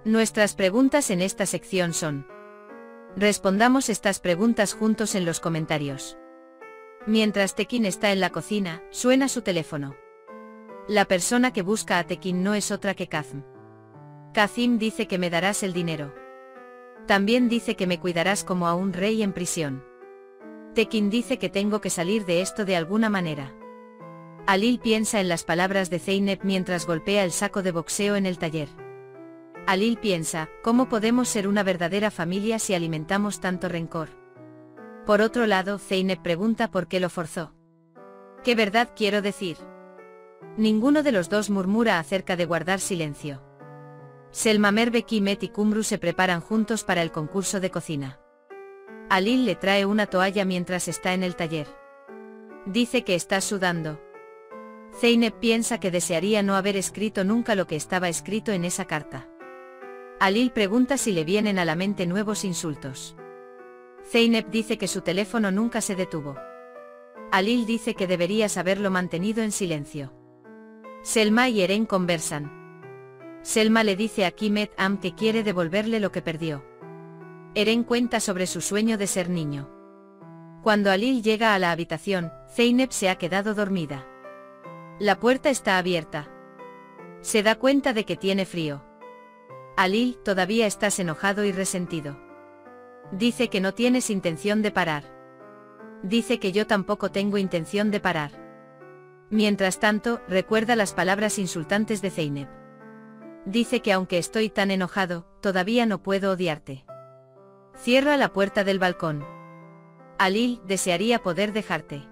Nuestras preguntas en esta sección son: respondamos estas preguntas juntos en los comentarios. Mientras Tekin está en la cocina, suena su teléfono. La persona que busca a Tekin no es otra que Kazm. Kazim dice que me darás el dinero. También dice que me cuidarás como a un rey en prisión. Tekin dice que tengo que salir de esto de alguna manera. Alil piensa en las palabras de Zeynep mientras golpea el saco de boxeo en el taller. Alil piensa, ¿cómo podemos ser una verdadera familia si alimentamos tanto rencor? Por otro lado, Zeynep pregunta por qué lo forzó. ¿Qué verdad quiero decir? Ninguno de los dos murmura acerca de guardar silencio. Selma Merve, Kimet y Kumru se preparan juntos para el concurso de cocina. Alil le trae una toalla mientras está en el taller. Dice que está sudando. Zeynep piensa que desearía no haber escrito nunca lo que estaba escrito en esa carta. Alil pregunta si le vienen a la mente nuevos insultos. Zeynep dice que su teléfono nunca se detuvo. Alil dice que deberías haberlo mantenido en silencio. Selma y Eren conversan. Selma le dice a Kimet que quiere devolverle lo que perdió. Eren cuenta sobre su sueño de ser niño. Cuando Alil llega a la habitación, Zeynep se ha quedado dormida. La puerta está abierta. Se da cuenta de que tiene frío. Alil, todavía estás enojado y resentido. Dice que no tienes intención de parar. Dice que yo tampoco tengo intención de parar. Mientras tanto, recuerda las palabras insultantes de Zeynep. Dice que aunque estoy tan enojado, todavía no puedo odiarte. Cierra la puerta del balcón. Alil, desearía poder dejarte.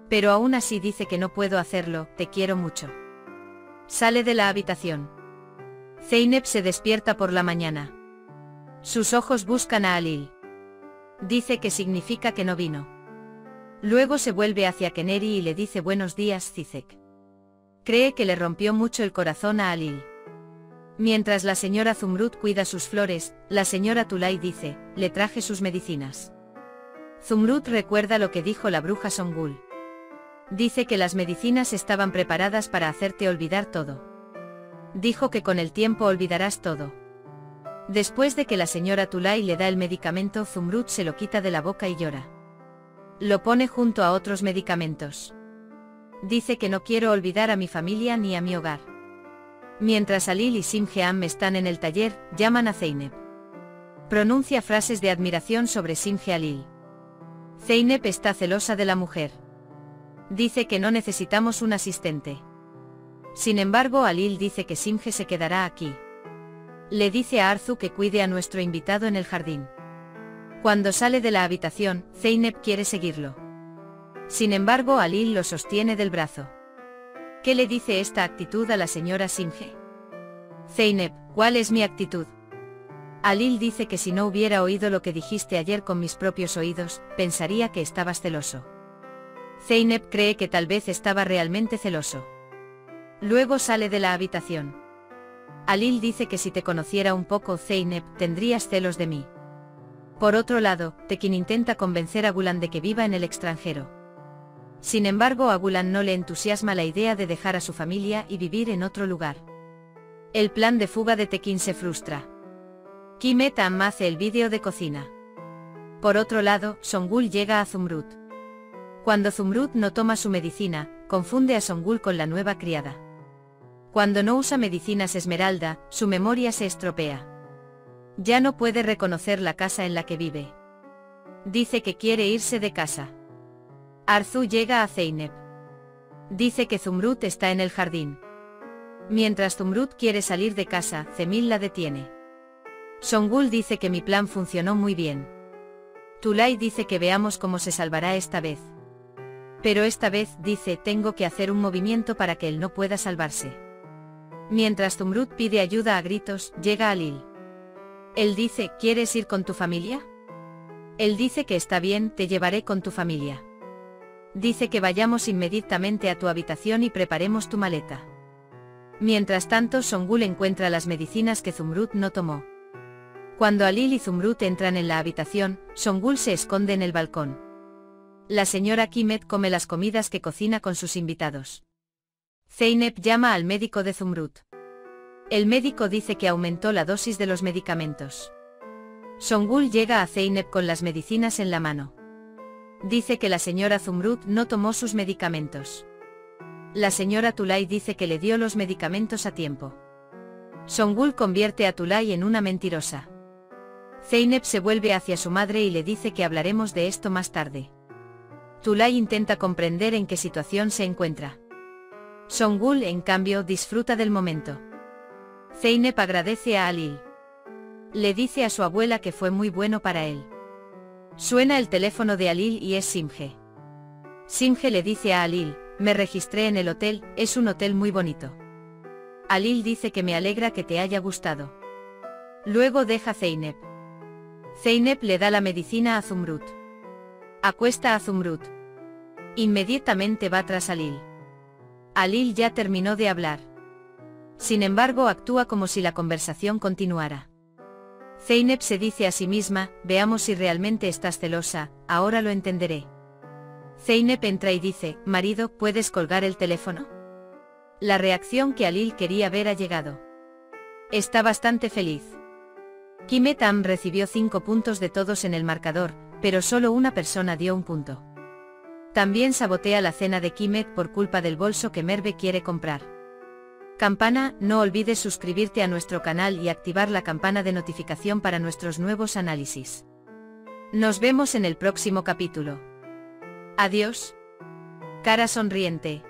Pero aún así dice que no puedo hacerlo, te quiero mucho. Sale de la habitación. Zeynep se despierta por la mañana. Sus ojos buscan a Alil. Dice que significa que no vino. Luego se vuelve hacia Keneri y le dice buenos días, Zizek. Cree que le rompió mucho el corazón a Alil. Mientras la señora Zumrud cuida sus flores, la señora Tulay dice, le traje sus medicinas. Zumrud recuerda lo que dijo la bruja Songul. Dice que las medicinas estaban preparadas para hacerte olvidar todo. Dijo que con el tiempo olvidarás todo. Después de que la señora Tulay le da el medicamento, Zumrud se lo quita de la boca y llora. Lo pone junto a otros medicamentos. Dice que no quiero olvidar a mi familia ni a mi hogar. Mientras Alil y Simgeam están en el taller, llaman a Zeynep. Pronuncia frases de admiración sobre Simge Alil. Zeynep está celosa de la mujer. Dice que no necesitamos un asistente. Sin embargo, Alil dice que Simge se quedará aquí. Le dice a Arzu que cuide a nuestro invitado en el jardín. Cuando sale de la habitación, Zeynep quiere seguirlo. Sin embargo, Alil lo sostiene del brazo. ¿Qué le dice esta actitud a la señora Simge? Zeynep, ¿cuál es mi actitud? Alil dice que si no hubiera oído lo que dijiste ayer con mis propios oídos, pensaría que estabas celoso. Zeynep cree que tal vez estaba realmente celoso. Luego sale de la habitación. Alil dice que si te conociera un poco, Zeynep, tendrías celos de mí. Por otro lado, Tekin intenta convencer a Gulan de que viva en el extranjero. Sin embargo, a Gulan no le entusiasma la idea de dejar a su familia y vivir en otro lugar. El plan de fuga de Tekin se frustra. Kimet hace el vídeo de cocina. Por otro lado, Songul llega a Zumrud. Cuando Zumrud no toma su medicina, confunde a Songul con la nueva criada. Cuando no usa medicinas Esmeralda, su memoria se estropea. Ya no puede reconocer la casa en la que vive. Dice que quiere irse de casa. Arzu llega a Zeynep. Dice que Zumrud está en el jardín. Mientras Zumrud quiere salir de casa, Zemil la detiene. Songul dice que mi plan funcionó muy bien. Tulay dice que veamos cómo se salvará esta vez. Pero esta vez, dice, tengo que hacer un movimiento para que él no pueda salvarse. Mientras Zumrud pide ayuda a gritos, llega Alil. Él dice, ¿quieres ir con tu familia? Él dice que está bien, te llevaré con tu familia. Dice que vayamos inmediatamente a tu habitación y preparemos tu maleta. Mientras tanto, Songul encuentra las medicinas que Zumrud no tomó. Cuando Alil y Zumrud entran en la habitación, Songul se esconde en el balcón. La señora Kimet come las comidas que cocina con sus invitados. Zeynep llama al médico de Zumrud. El médico dice que aumentó la dosis de los medicamentos. Songul llega a Zeynep con las medicinas en la mano. Dice que la señora Zumrud no tomó sus medicamentos. La señora Tulay dice que le dio los medicamentos a tiempo. Songul convierte a Tulay en una mentirosa. Zeynep se vuelve hacia su madre y le dice que hablaremos de esto más tarde. Tulay intenta comprender en qué situación se encuentra. Songul, en cambio, disfruta del momento. Zeynep agradece a Halil. Le dice a su abuela que fue muy bueno para él. Suena el teléfono de Halil y es Simge. Simge le dice a Halil, me registré en el hotel, es un hotel muy bonito. Halil dice que me alegra que te haya gustado. Luego deja Zeynep. Zeynep le da la medicina a Zumrud. Acuesta a Zumrud. Inmediatamente va tras Halil. Halil ya terminó de hablar. Sin embargo, actúa como si la conversación continuara. Zeynep se dice a sí misma, veamos si realmente estás celosa, ahora lo entenderé. Zeynep entra y dice, marido, ¿puedes colgar el teléfono? La reacción que Halil quería ver ha llegado. Está bastante feliz. Kimet Am recibió 5 puntos de todos en el marcador, pero solo una persona dio un punto. También sabotea la cena de Kimet por culpa del bolso que Merve quiere comprar. Campana, no olvides suscribirte a nuestro canal y activar la campana de notificación para nuestros nuevos análisis. Nos vemos en el próximo capítulo. Adiós. Cara sonriente.